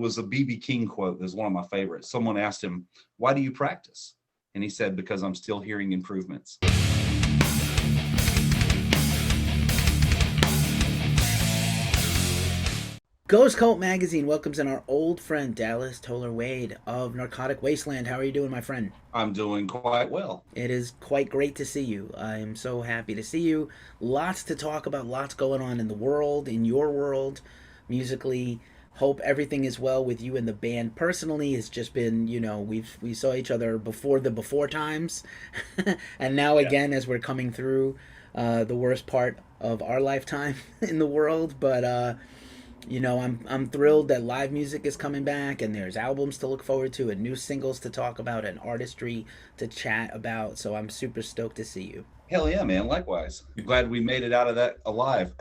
was a BB King quote. That's one of my favorites. Someone asked him, "Why do you practice?" And he said, "Because I'm still hearing improvements." Ghost Cult Magazine welcomes in our old friend Dallas Toller Wade of Narcotic Wasteland. How are you doing, my friend? I'm doing quite well. It is quite great to see you. I am so happy to see you. Lots to talk about, lots going on in the world, in your world, musically. Hope everything is well with you and the band. Personally, it's just been, we saw each other before the before times, and now Yeah. again as we're coming through the worst part of our lifetime in the world. But I'm thrilled that live music is coming back, and there's albums to look forward to, and new singles to talk about, and artistry to chat about. So I'm super stoked to see you. Hell yeah, man. Likewise. Glad we made it out of that alive.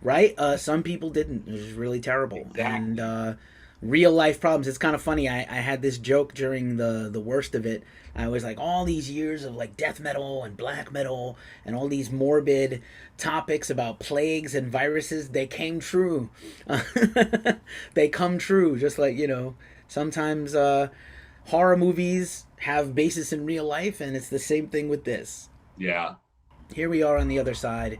Right? Some people didn't. It was really terrible. And Exactly. real life problems. It's kind of funny. I had this joke during the worst of it. I was like, all these years of like death metal and black metal and all these morbid topics about plagues and viruses, they came true. They come true. Just like, sometimes horror movies have basis in real life, and it's the same thing with this. Yeah. Here we are on the other side.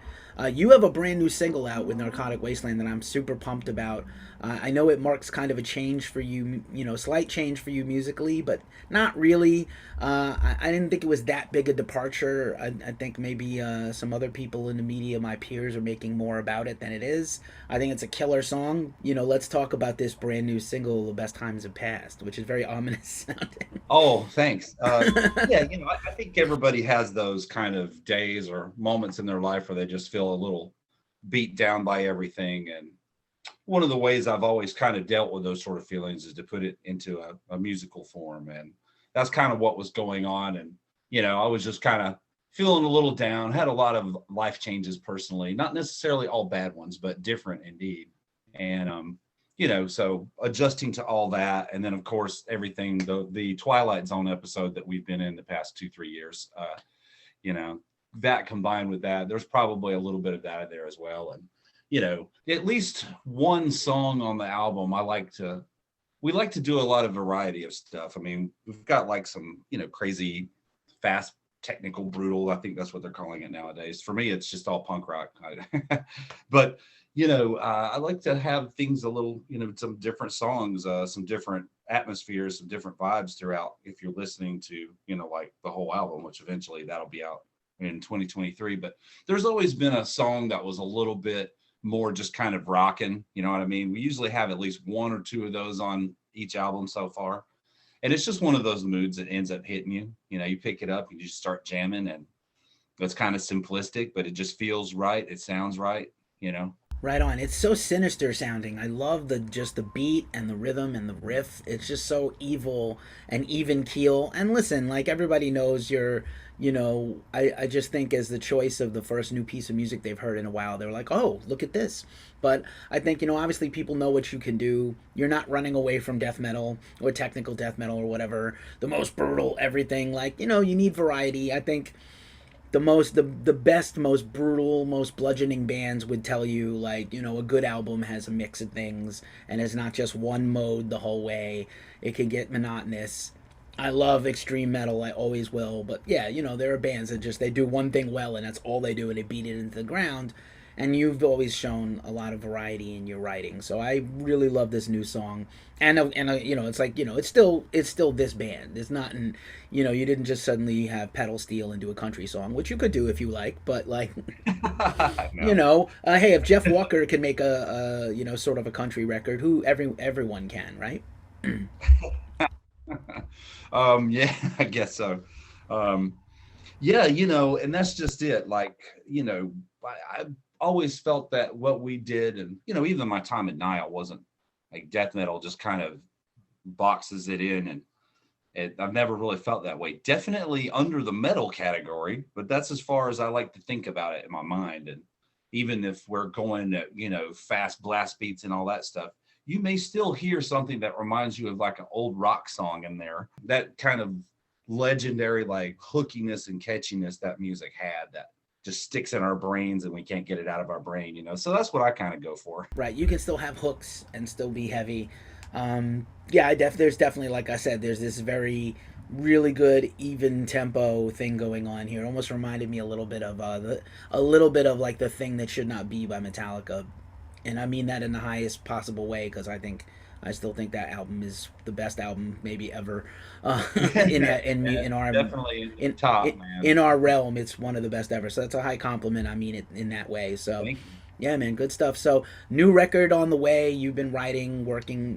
You have a brand new single out with Narcotic Wasteland that I'm super pumped about. I know it marks kind of a change for you, slight change for you musically, but not really. I didn't think it was that big a departure. I think maybe some other people in the media, my peers, are making more about it than it is. I think it's a killer song. Let's talk about this brand new single, The Best Times Have Passed, which is very ominous sounding. Oh, thanks. Yeah, I think everybody has those kind of days or moments in their life where they just feel a little beat down by everything. And one of the ways I've always kind of dealt with those sort of feelings is to put it into a musical form. And that's kind of what was going on. And, I was just kind of feeling a little down, had a lot of life changes personally, not necessarily all bad ones, but different indeed. And, so adjusting to all that. And then of course, everything, the Twilight Zone episode that we've been in the past 2-3 years, you know, that combined with that, there's probably a little bit of that in there as well. And, at least one song on the album, we like to do a lot of variety of stuff. I mean, we've got like some, crazy, fast, technical, brutal. I think that's what they're calling it nowadays. For me, it's just all punk rock. But, I like to have things a little, some different songs, some different atmospheres, some different vibes throughout. If you're listening to, like the whole album, which eventually that'll be out in 2023. But there's always been a song that was a little bit more just kind of rocking, you know what I mean? We usually have at least one or two of those on each album so far. And it's just one of those moods that ends up hitting you. You pick it up, you just start jamming, and it's kind of simplistic, but it just feels right. It sounds right. Right on. It's so sinister sounding. I love the beat and the rhythm and the riff. It's just so evil and even keel. And listen, like everybody knows I just think as the choice of the first new piece of music they've heard in a while, they're like, oh, look at this. But I think, obviously people know what you can do. You're not running away from death metal or technical death metal or whatever. The most brutal everything. Like, you need variety. I think the best, most brutal, most bludgeoning bands would tell you, like, a good album has a mix of things and is not just one mode the whole way. It can get monotonous. I love extreme metal, I always will, but yeah, there are bands that just, they do one thing well and that's all they do, and they beat it into the ground. And you've always shown a lot of variety in your writing, so I really love this new song. And it's like, it's still this band. It's not you didn't just suddenly have pedal steel and do a country song, which you could do if you like, but like, No. hey, if Jeff Walker can make a sort of a country record, everyone can, right? Yeah, I guess so. Um, yeah, and that's just it. Like, I always felt that what we did, and, even my time at Nile wasn't like death metal just kind of boxes it in. And I've never really felt that way. Definitely under the metal category, but that's as far as I like to think about it in my mind. And even if we're going to, fast blast beats and all that stuff, you may still hear something that reminds you of like an old rock song in there. That kind of legendary like hookiness and catchiness that music had that just sticks in our brains and we can't get it out of our brain. So that's what I kind of go for. Right, you can still have hooks and still be heavy. Yeah, there's definitely, like I said, there's this very really good even tempo thing going on here. Almost reminded me a little bit of a little bit of like The Thing That Should Not Be by Metallica, and I mean that in the highest possible way because I still think that album is the best album maybe ever. In our Definitely in the top, man. in our realm, it's one of the best ever. So that's a high compliment. I mean it in that way. So Thank you. yeah, man, good stuff. So new record on the way. You've been writing, working,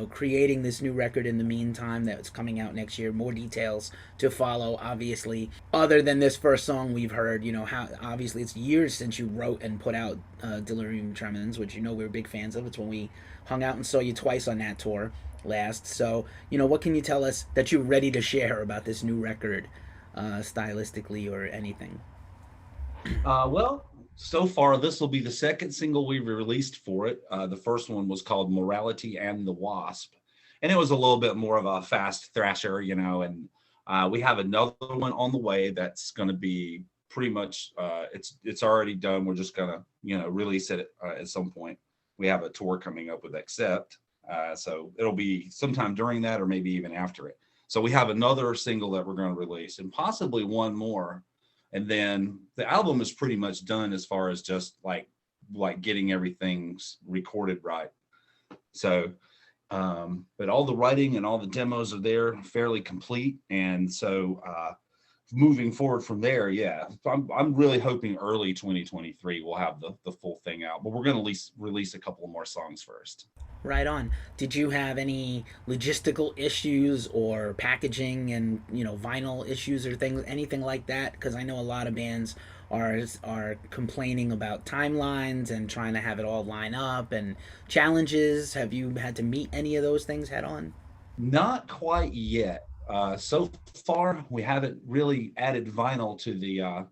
creating this new record in the meantime that's coming out next year. More details to follow, obviously. Other than this first song we've heard, how obviously it's years since you wrote and put out Delirium Tremens, which we were big fans of. It's when we hung out and saw you twice on that tour last. So, what can you tell us that you're ready to share about this new record, stylistically or anything? Well, so far, this will be the second single we've released for it. The first one was called Morality and the Wasp. And it was a little bit more of a fast thrasher, and we have another one on the way that's going to be pretty much, it's already done. We're just going to, release it at some point. We have a tour coming up with Accept. So it'll be sometime during that or maybe even after it. So we have another single that we're going to release and possibly one more, and then the album is pretty much done as far as just like getting everything recorded right. So but all the writing and all the demos are there, fairly complete, and so moving forward from there, yeah, I'm really hoping early 2023 we'll have the full thing out, but we're going to release a couple more songs first. Right on. Did you have any logistical issues or packaging and vinyl issues or things, anything like that? Because I know a lot of bands are complaining about timelines and trying to have it all line up and challenges. Have you had to meet any of those things head on? Not quite yet. So far, we haven't really added vinyl to the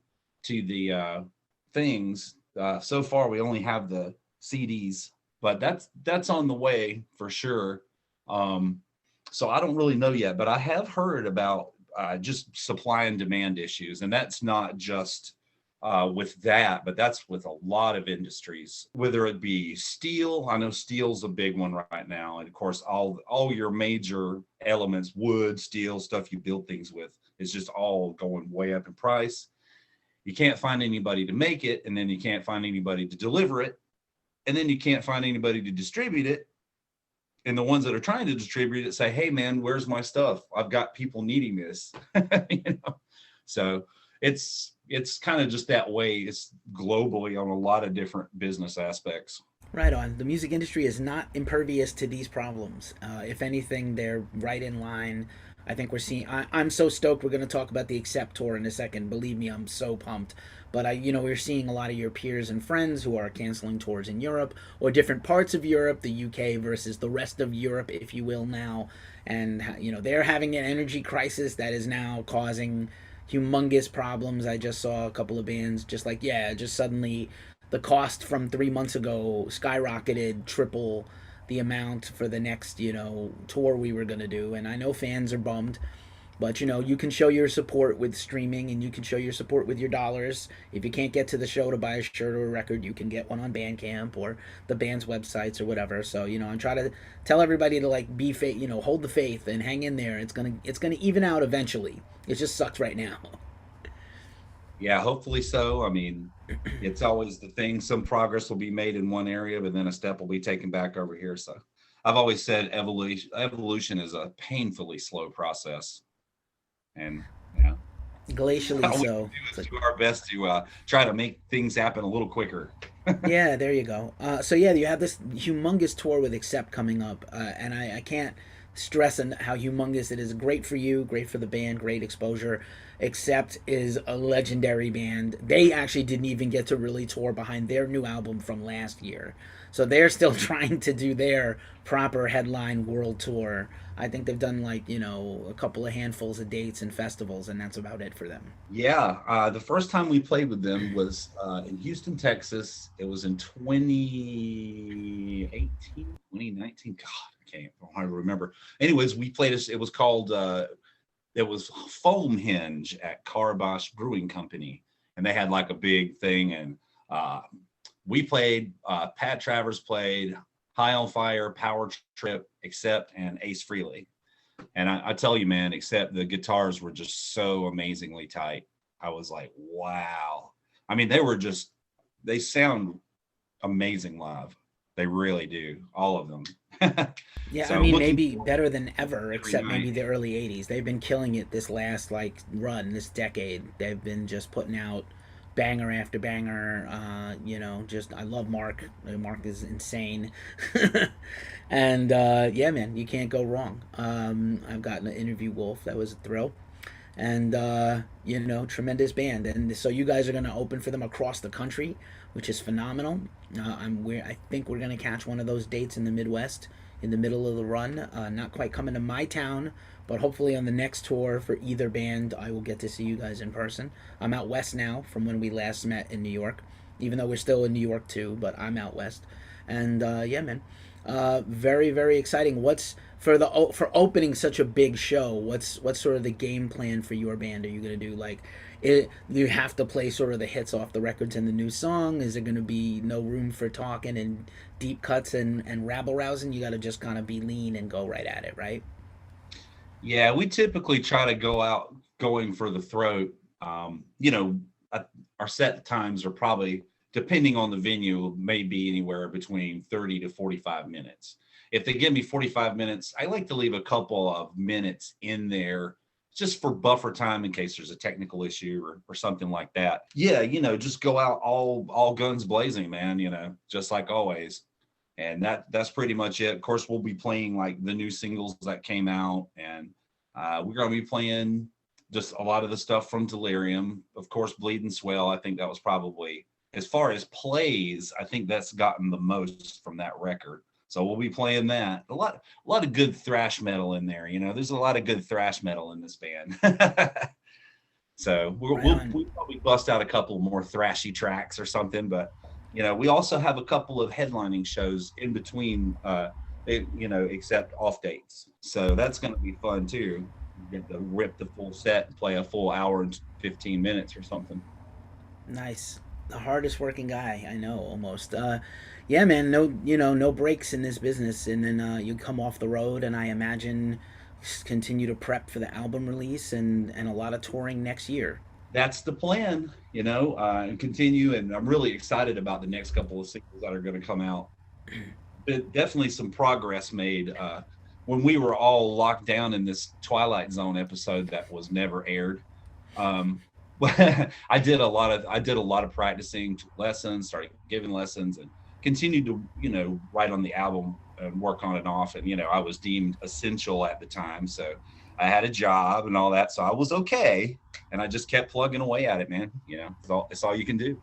things. So far, we only have the CDs, but that's on the way for sure. So I don't really know yet, but I have heard about just supply and demand issues, and that's not just with that, but that's with a lot of industries, whether it be steel. I know steel's a big one right now, and of course all your major elements, wood, steel, stuff you build things with, is just all going way up in price. You can't find anybody to make it, and then you can't find anybody to deliver it, and then you can't find anybody to distribute it. And the ones that are trying to distribute it say, hey man, where's my stuff? I've got people needing this. So it's kind of just that way. It's globally on a lot of different business aspects. Right on. The music industry is not impervious to these problems. If anything, they're right in line. I think we're seeing. I'm so stoked. We're going to talk about the Accept tour in a second. Believe me, I'm so pumped. But we're seeing a lot of your peers and friends who are canceling tours in Europe or different parts of Europe, the UK versus the rest of Europe, if you will, now. And they're having an energy crisis that is now causing humongous problems. I just saw a couple of bands just suddenly the cost from 3 months ago skyrocketed triple the amount for the next tour we were going to do, and I know fans are bummed, but you can show your support with streaming, and you can show your support with your dollars. If you can't get to the show to buy a shirt or a record, you can get one on Bandcamp or the band's websites or whatever. So I'm trying to tell everybody to be faith, hold the faith and hang in there. It's gonna even out eventually. It just sucks right now. Yeah, hopefully so. I mean, it's always the thing. Some progress will be made in one area, but then a step will be taken back over here. So I've always said evolution is a painfully slow process. And yeah, Glacially all we can so. do is do our best to try to make things happen a little quicker. Yeah, there you go. So yeah, you have this humongous tour with Accept coming up, and I can't stress how humongous it is. Great for you, great for the band, great exposure. Accept is a legendary band. They actually didn't even get to really tour behind their new album from last year, so they're still trying to do their proper headline world tour. I think they've done a couple of handfuls of dates and festivals, and that's about it for them. Yeah, the first time we played with them was in Houston, Texas. It was in 2018, 2019. God, I don't remember. Anyways, we played. It was called. It was Foam Hinge at Carbosh Brewing Company, and they had like a big thing. And we played. Pat Travers played. High on Fire, Power Trip, Accept, and Ace Frehley. And I tell you, man, except the guitars were just so amazingly tight. I was like, wow. I mean, they sound amazing live. They really do, all of them. Yeah, I So mean, looking maybe forward better than ever, every except maybe night. the early 80s. They've been killing it this last, like, run, this decade. They've been just putting out banger after banger. Just, I love Mark. Mark is insane. And, yeah, man, you can't go wrong. I've gotten to interview Wolf. That was a thrill. And, tremendous band. And so you guys are going to open for them across the country, which is phenomenal. I think we're gonna catch one of those dates in the Midwest in the middle of the run. Not quite coming to my town, but hopefully on the next tour for either band, I will get to see you guys in person. I'm out west now from when we last met in New York, even though we're still in New York too. But I'm out west, and yeah, man, very very exciting. What's for opening such a big show? What's sort of the game plan for your band? Are you gonna do like you have to play sort of the hits off the records and the new song? Is there going to be no room for talking and deep cuts and rabble rousing? You got to just kind of be lean and go right at it, right? Yeah, we typically try to go out going for the throat. Uh, our set times are probably, depending on the venue, may be anywhere between 30 to 45 minutes. If they give me 45 minutes, I like to leave a couple of minutes in there just for buffer time in case there's a technical issue or something like that. Yeah, just go out all guns blazing, man, just like always. And that's pretty much it. Of course, we'll be playing like the new singles that came out, and we're going to be playing just a lot of the stuff from Delirium. Of course, Bleed and Swell. I think that was probably, as far as plays, I think that's gotten the most from that record. So we'll be playing that. A lot of good thrash metal in there. There's a lot of good thrash metal in this band. So Right on. we'll probably bust out a couple more thrashy tracks or something. But we also have a couple of headlining shows in between. Except off dates. So that's going to be fun too. Get to rip the full set and play a full hour and 15 minutes or something. Nice. The hardest working guy I know, almost. Yeah, man. No breaks in this business, and then you come off the road, and I imagine just continue to prep for the album release and a lot of touring next year. That's the plan, and continue. And I'm really excited about the next couple of singles that are going to come out. But definitely some progress made when we were all locked down in this Twilight Zone episode that was never aired. Um, I did a lot of practicing, took lessons, started giving lessons, and continued to write on the album and work on and off. And I was deemed essential at the time, so I had a job and all that, so I was okay. And I just kept plugging away at it, man. It's all you can do.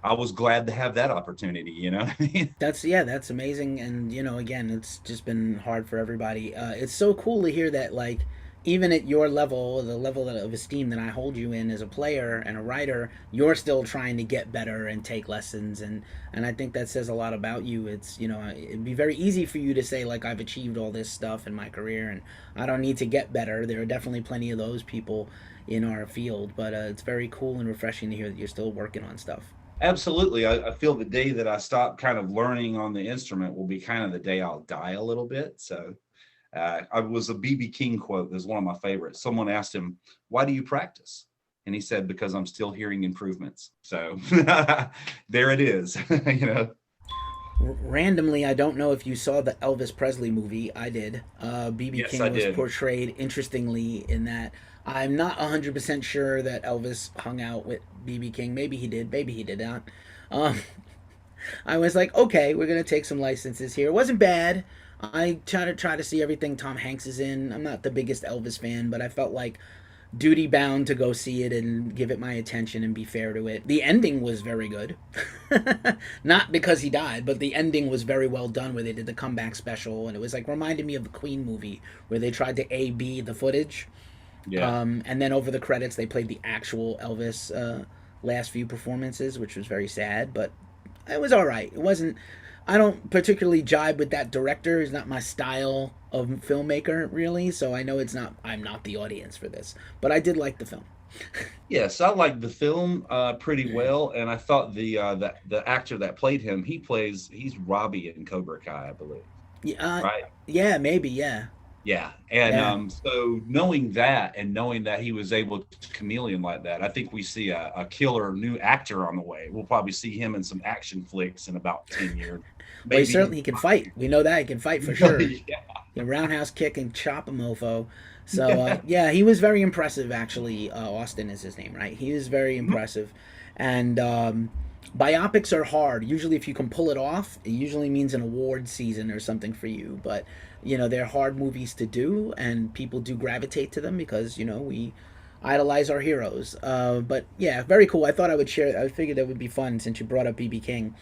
I was glad to have that opportunity. You know what I mean? That's amazing, and again, it's just been hard for everybody. It's so cool to hear that, like, even at your level, the level of esteem that I hold you in as a player and a writer, you're still trying to get better and take lessons, and I think that says a lot about you. It's it'd be very easy for you to say, like, I've achieved all this stuff in my career and I don't need to get better. There are definitely plenty of those people in our field, but it's very cool and refreshing to hear that you're still working on stuff. Absolutely. I feel the day that I stop kind of learning on the instrument will be kind of the day I'll die a little bit. So I was a BB King quote. That's one of my favorites. Someone asked him, "Why do you practice?" And he said, "Because I'm still hearing improvements." So there it is. you know. Randomly, I don't know if you saw the Elvis Presley movie. I did. BB Yes, I King was did. portrayed interestingly in that. I'm not 100% sure that Elvis hung out with BB King. Maybe he did. Maybe he did not. Um, I was like, okay, we're gonna take some licenses here. It wasn't bad. I try to see everything Tom Hanks is in. I'm not the biggest Elvis fan, but I felt like duty bound to go see it and give it my attention and be fair to it. The ending was very good. Not because he died, but the ending was very well done where they did the comeback special, and it was like reminded me of the Queen movie where they tried to A-B the footage. Yeah. And then over the credits they played the actual Elvis last few performances, which was very sad, but it was all right. It wasn't. I don't particularly jibe with that director. He's not my style of filmmaker, really. So I know it's not. I'm not the audience for this, but I did like the film. Yes, I like the film pretty well, and I thought the actor that played him, he's Robbie in Cobra Kai, I believe, Yeah, right? yeah, maybe, yeah, Yeah, and yeah. so knowing that and knowing that he was able to chameleon like that, I think we see a killer new actor on the way. We'll probably see him in some action flicks in about 10 years, Well, he maybe certainly even he can fight. 5 We know that he can fight for years. sure. Yeah, You know, roundhouse kick and chop a mofo. So yeah. yeah, he was very impressive. Actually, Austin is his name, right? He was very impressive, and biopics are hard. Usually, if you can pull it off, it usually means an award season or something for you. But you know, they're hard movies to do, and people do gravitate to them because you know we idolize our heroes. But yeah, very cool. I thought I would share. I figured that would be fun since you brought up BB King.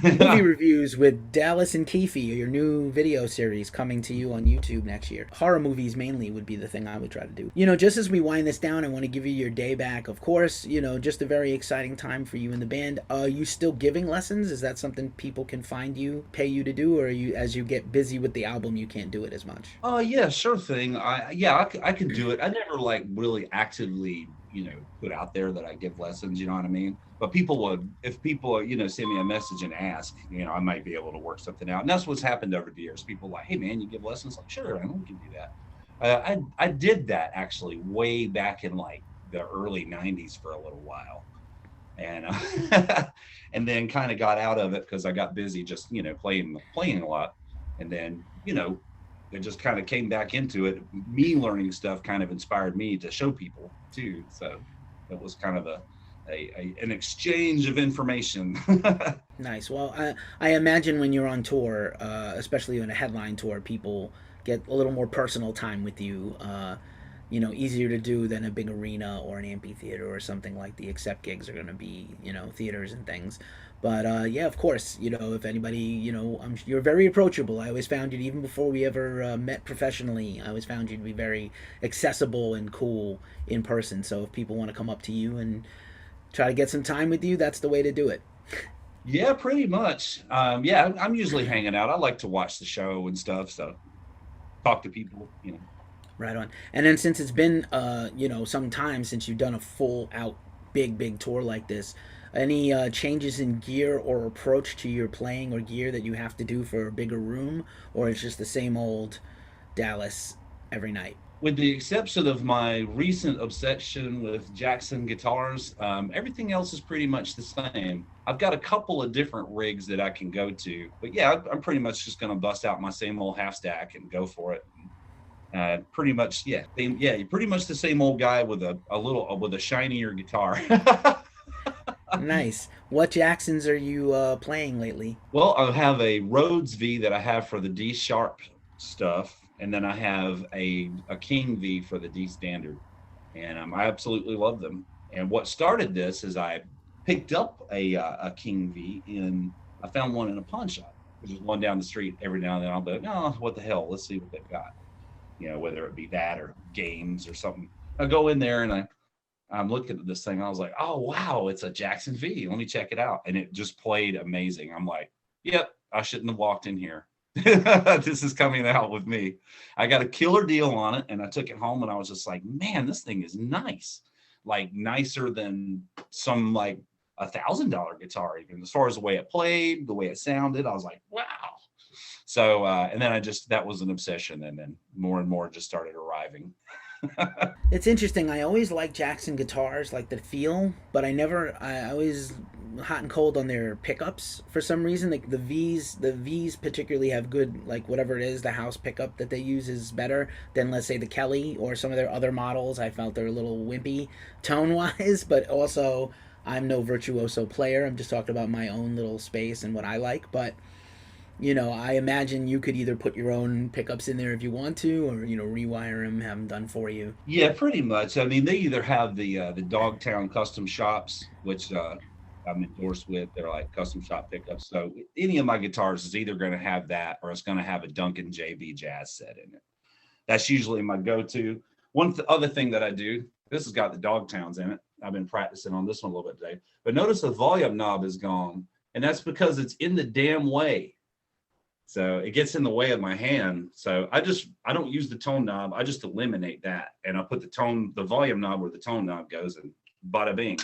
Movie reviews with Dallas and Keefe, your new video series coming to you on YouTube next year. Horror movies mainly would be the thing I would try to do. You know, just as we wind this down, I want to give you your day back. Of course, you know, just a very exciting time for you in the band. Are you still giving lessons? Is that something people can find you, pay you to do, or are you, as you get busy with the album, you can't do it as much? Oh yeah, sure thing. I can do it. I never like really actively, put out there that I give lessons. You know what I mean? But people would, if people, send me a message and ask, I might be able to work something out. And that's what's happened over the years. People like, hey man, you give lessons? Like, sure, man, we can do that. I did that actually way back in like the early '90s for a little while, and and then kind of got out of it because I got busy just playing a lot, and then it just kind of came back into it. Me learning stuff kind of inspired me to show people too. So it was kind of an exchange of information. Nice. Well, I imagine when you're on tour, especially on a headline tour, people get a little more personal time with you. You know, easier to do than a big arena or an amphitheater or something like the accept gigs are going to be, you know, theaters and things. But yeah, of course, you know, if anybody, you know, you're very approachable. I always found you, even before we ever met professionally, I always found you to be very accessible and cool in person. So if people want to come up to you and try to get some time with you, that's the way to do it. Yeah, pretty much. Yeah, I'm usually hanging out. I like to watch the show and stuff. So talk to people. Right on. And then since it's been you know, some time since you've done a full out big tour like this, any changes in gear or approach to your playing or gear that you have to do for a bigger room, or it's just the same old Dallas every night? With the exception of my recent obsession with Jackson guitars, everything else is pretty much the same. I've got a couple of different rigs that I can go to, but yeah, I'm pretty much just going to bust out my same old half stack and go for it. Pretty much, yeah, you're pretty much the same old guy with a shinier guitar. Nice. What Jacksons are you playing lately? Well, I have a Rhodes V that I have for the D sharp stuff, and then I have a King V for the D standard, and I absolutely love them. And what started this is I picked up a King V and I found one in a pawn shop, which is one down the street. Every now and then I'll be like, no, what the hell? Let's see what they've got. Whether it be that or games or something. I go in there and I'm looking at this thing. I was like, oh wow, it's a Jackson V. Let me check it out. And it just played amazing. I'm like, yep, I shouldn't have walked in here. This is coming out with me. I got a killer deal on it, and I took it home and I was just like, man, this thing is nice. Like nicer than some like $1,000 guitar, even as far as the way it played, the way it sounded. I was like, wow. So and then that was an obsession, and then more and more just started arriving. It's interesting. I always like Jackson guitars, like the feel, but I always hot and cold on their pickups for some reason. Like the V's particularly have good, like whatever it is, the house pickup that they use is better than, let's say, the Kelly or some of their other models. I felt they're a little wimpy tone wise, but also I'm no virtuoso player. I'm just talking about my own little space and what I like, but you know, I imagine you could either put your own pickups in there if you want to, or you know, rewire them, have them done for you. Yeah, pretty much. I mean, they either have the Dogtown custom shops, which I'm endorsed with. They're like custom shop pickups. So any of my guitars is either going to have that, or it's going to have a Duncan JB Jazz set in it. That's usually my go-to. Other thing that I do, this has got the Dogtowns in it. I've been practicing on this one a little bit today. But notice the volume knob is gone, and that's because it's in the damn way. So it gets in the way of my hand. So I don't use the tone knob. I just eliminate that, and I put the volume knob where the tone knob goes, and bada bing.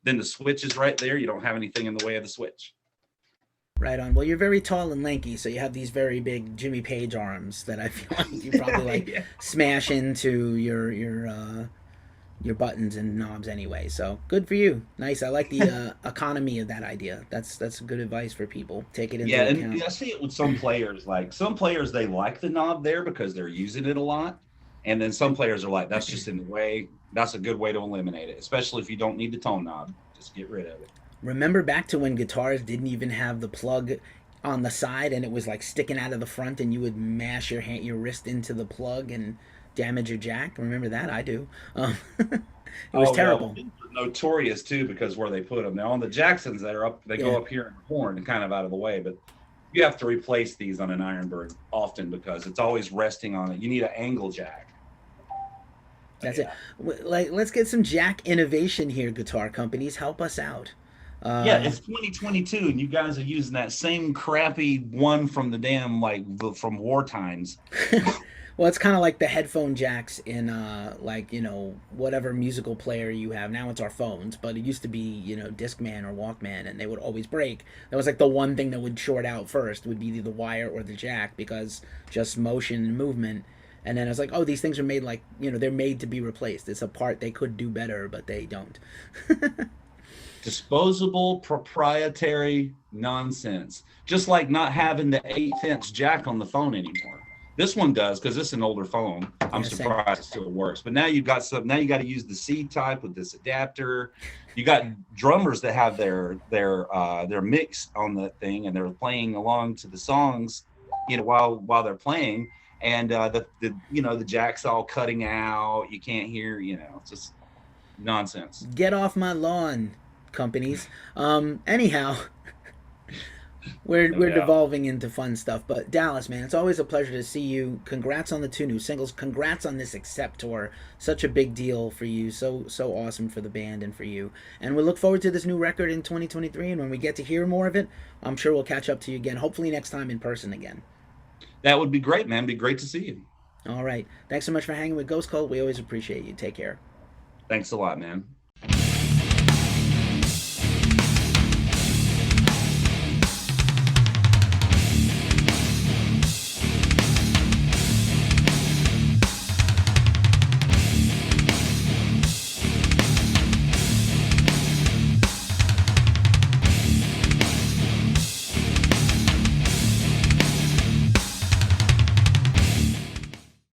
Then the switch is right there. You don't have anything in the way of the switch. Right on. Well, you're very tall and lanky, so you have these very big Jimmy Page arms that I feel like you probably like Yeah. smash into your buttons and knobs anyway. So good for you. Nice. I like the economy of that idea. That's good advice for people. Take it into Yeah, and account. I see it with some players. Like some players, they like the knob there because they're using it a lot, and then some players are like, "That's just in the way." That's a good way to eliminate it, especially if you don't need the tone knob. Just get rid of it. Remember back to when guitars didn't even have the plug on the side and it was like sticking out of the front and you would mash your wrist into the plug and damage your jack. Remember that? I do. It was Oh yeah, well, terrible. these are notorious too because where they put them. Now on the Jacksons that are up, they go Yeah. up here in the horn and kind of out of the way, but you have to replace these on an Ironbird often because it's always resting on it. You need an angle jack. That's it. Yeah. Like, let's get some jack innovation here, guitar companies. Help us out. Yeah, Uh, it's 2022 and you guys are using that same crappy one from the damn from war times. well, it's kind of like the headphone jacks in like whatever musical player you have. Now it's our phones, but it used to be Discman or Walkman, and they would always break. That was like the one thing that would short out first would be either the wire or the jack because just motion and movement. And then I was like, oh, these things are made like they're made to be replaced. It's a part they could do better, but they don't. Disposable proprietary nonsense. Just like not having the 1/8" jack on the phone anymore. This one does because it's an older phone. I'm Yeah, same. surprised it still works. But now you've got some. Now you got to use the C type with this adapter. You got drummers that have their mix on the thing and they're playing along to the songs, while they're playing, and the jack's all cutting out. You can't hear. It's just nonsense. Get off my lawn, companies. Anyhow, we're No we're doubt. devolving into fun stuff. But Dallas, man, it's always a pleasure to see you. Congrats on the two new singles. Congrats on this Accept tour. Such a big deal for you. So awesome for the band and for you. And we look forward to this new record in 2023. And when we get to hear more of it, I'm sure we'll catch up to you again. Hopefully next time in person again. That would be great, man. Be great to see you. All right. Thanks so much for hanging with Ghost Cult. We always appreciate you. Take care. Thanks a lot, man.